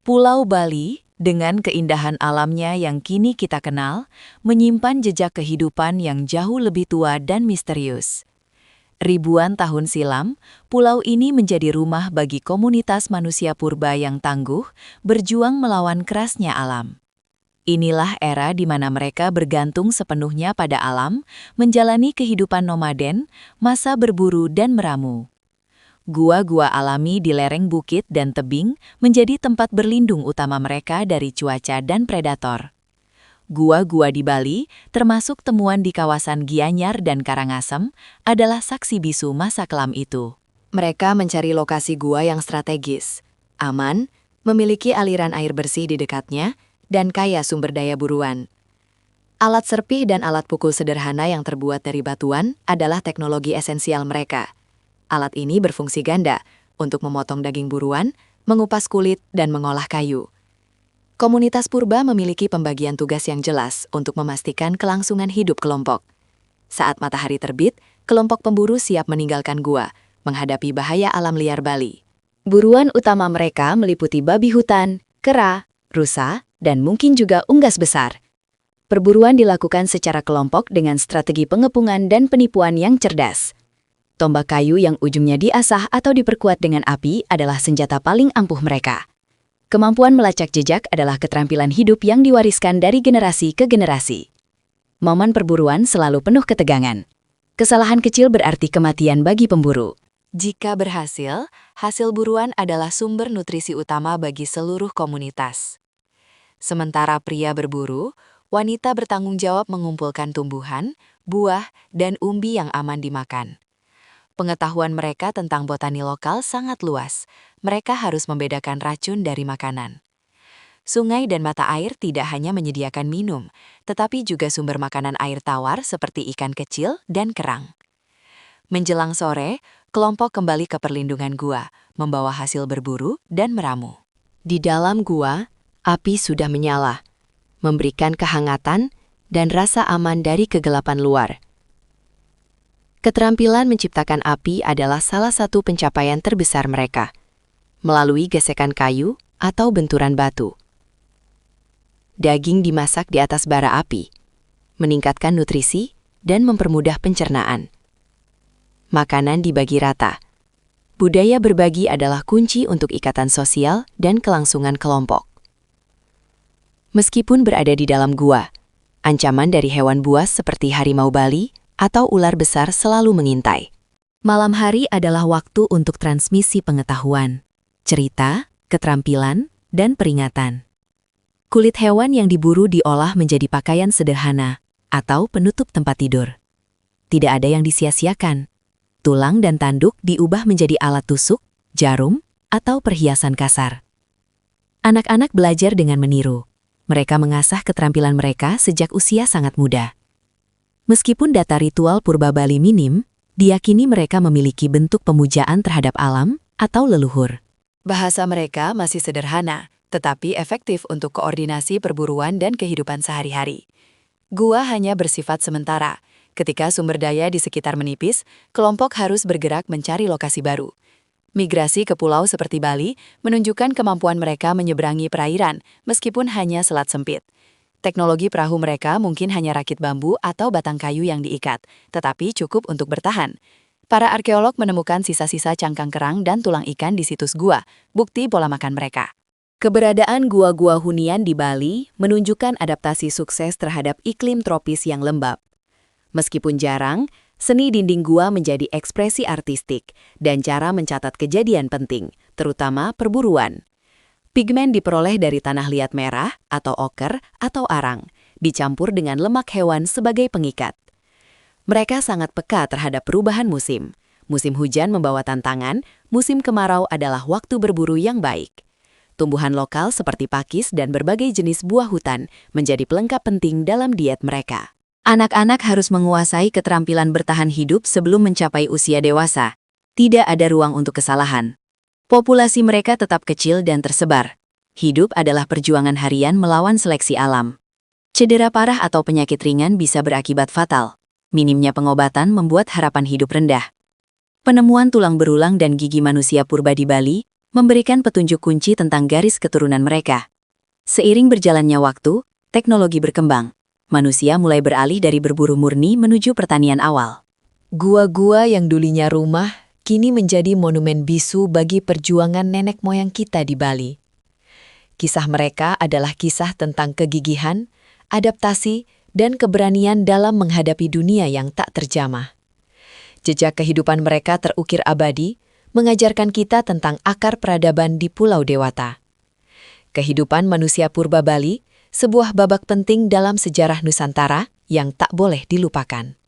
Pulau Bali, dengan keindahan alamnya yang kini kita kenal, menyimpan jejak kehidupan yang jauh lebih tua dan misterius. Ribuan tahun silam, pulau ini menjadi rumah bagi komunitas manusia purba yang tangguh, berjuang melawan kerasnya alam. Inilah era di mana mereka bergantung sepenuhnya pada alam, menjalani kehidupan nomaden, masa berburu dan meramu. Gua-gua alami di lereng bukit dan tebing menjadi tempat berlindung utama mereka dari cuaca dan predator. Gua-gua di Bali, termasuk temuan di kawasan Gianyar dan Karangasem, adalah saksi bisu masa kelam itu. Mereka mencari lokasi gua yang strategis, aman, memiliki aliran air bersih di dekatnya, dan kaya sumber daya buruan. Alat serpih dan alat pukul sederhana yang terbuat dari batuan adalah teknologi esensial mereka. Alat ini berfungsi ganda untuk memotong daging buruan, mengupas kulit, dan mengolah kayu. Komunitas purba memiliki pembagian tugas yang jelas untuk memastikan kelangsungan hidup kelompok. Saat matahari terbit, kelompok pemburu siap meninggalkan gua, menghadapi bahaya alam liar Bali. Buruan utama mereka meliputi babi hutan, kera, rusa, dan mungkin juga unggas besar. Perburuan dilakukan secara kelompok dengan strategi pengepungan dan penipuan yang cerdas. Tombak kayu yang ujungnya diasah atau diperkuat dengan api adalah senjata paling ampuh mereka. Kemampuan melacak jejak adalah keterampilan hidup yang diwariskan dari generasi ke generasi. Momen perburuan selalu penuh ketegangan. Kesalahan kecil berarti kematian bagi pemburu. Jika berhasil, hasil buruan adalah sumber nutrisi utama bagi seluruh komunitas. Sementara pria berburu, wanita bertanggung jawab mengumpulkan tumbuhan, buah, dan umbi yang aman dimakan. Pengetahuan mereka tentang botani lokal sangat luas. Mereka harus membedakan racun dari makanan. Sungai dan mata air tidak hanya menyediakan minum, tetapi juga sumber makanan air tawar seperti ikan kecil dan kerang. Menjelang sore, kelompok kembali ke perlindungan gua, membawa hasil berburu dan meramu. Di dalam gua, api sudah menyala, memberikan kehangatan dan rasa aman dari kegelapan luar. Keterampilan menciptakan api adalah salah satu pencapaian terbesar mereka, melalui gesekan kayu atau benturan batu. Daging dimasak di atas bara api, meningkatkan nutrisi dan mempermudah pencernaan. Makanan dibagi rata. Budaya berbagi adalah kunci untuk ikatan sosial dan kelangsungan kelompok. Meskipun berada di dalam gua, ancaman dari hewan buas seperti harimau Bali atau ular besar selalu mengintai. Malam hari adalah waktu untuk transmisi pengetahuan, cerita, keterampilan, dan peringatan. Kulit hewan yang diburu diolah menjadi pakaian sederhana atau penutup tempat tidur. Tidak ada yang disia-siakan. Tulang dan tanduk diubah menjadi alat tusuk, jarum, atau perhiasan kasar. Anak-anak belajar dengan meniru. Mereka mengasah keterampilan mereka sejak usia sangat muda. Meskipun data ritual purba Bali minim, diyakini mereka memiliki bentuk pemujaan terhadap alam atau leluhur. Bahasa mereka masih sederhana, tetapi efektif untuk koordinasi perburuan dan kehidupan sehari-hari. Gua hanya bersifat sementara. Ketika sumber daya di sekitar menipis, kelompok harus bergerak mencari lokasi baru. Migrasi ke pulau seperti Bali menunjukkan kemampuan mereka menyeberangi perairan, meskipun hanya selat sempit. Teknologi perahu mereka mungkin hanya rakit bambu atau batang kayu yang diikat, tetapi cukup untuk bertahan. Para arkeolog menemukan sisa-sisa cangkang kerang dan tulang ikan di situs gua, bukti pola makan mereka. Keberadaan gua-gua hunian di Bali menunjukkan adaptasi sukses terhadap iklim tropis yang lembab. Meskipun jarang, seni dinding gua menjadi ekspresi artistik dan cara mencatat kejadian penting, terutama perburuan. Pigmen diperoleh dari tanah liat merah atau oker atau arang, dicampur dengan lemak hewan sebagai pengikat. Mereka sangat peka terhadap perubahan musim. Musim hujan membawa tantangan, musim kemarau adalah waktu berburu yang baik. Tumbuhan lokal seperti pakis dan berbagai jenis buah hutan menjadi pelengkap penting dalam diet mereka. Anak-anak harus menguasai keterampilan bertahan hidup sebelum mencapai usia dewasa. Tidak ada ruang untuk kesalahan. Populasi mereka tetap kecil dan tersebar. Hidup adalah perjuangan harian melawan seleksi alam. Cedera parah atau penyakit ringan bisa berakibat fatal. Minimnya pengobatan membuat harapan hidup rendah. Penemuan tulang berulang dan gigi manusia purba di Bali memberikan petunjuk kunci tentang garis keturunan mereka. Seiring berjalannya waktu, teknologi berkembang. Manusia mulai beralih dari berburu murni menuju pertanian awal. Gua-gua yang dulunya rumah, kini menjadi monumen bisu bagi perjuangan nenek moyang kita di Bali. Kisah mereka adalah kisah tentang kegigihan, adaptasi, dan keberanian dalam menghadapi dunia yang tak terjamah. Jejak kehidupan mereka terukir abadi, mengajarkan kita tentang akar peradaban di Pulau Dewata. Kehidupan manusia purba Bali, sebuah babak penting dalam sejarah Nusantara yang tak boleh dilupakan.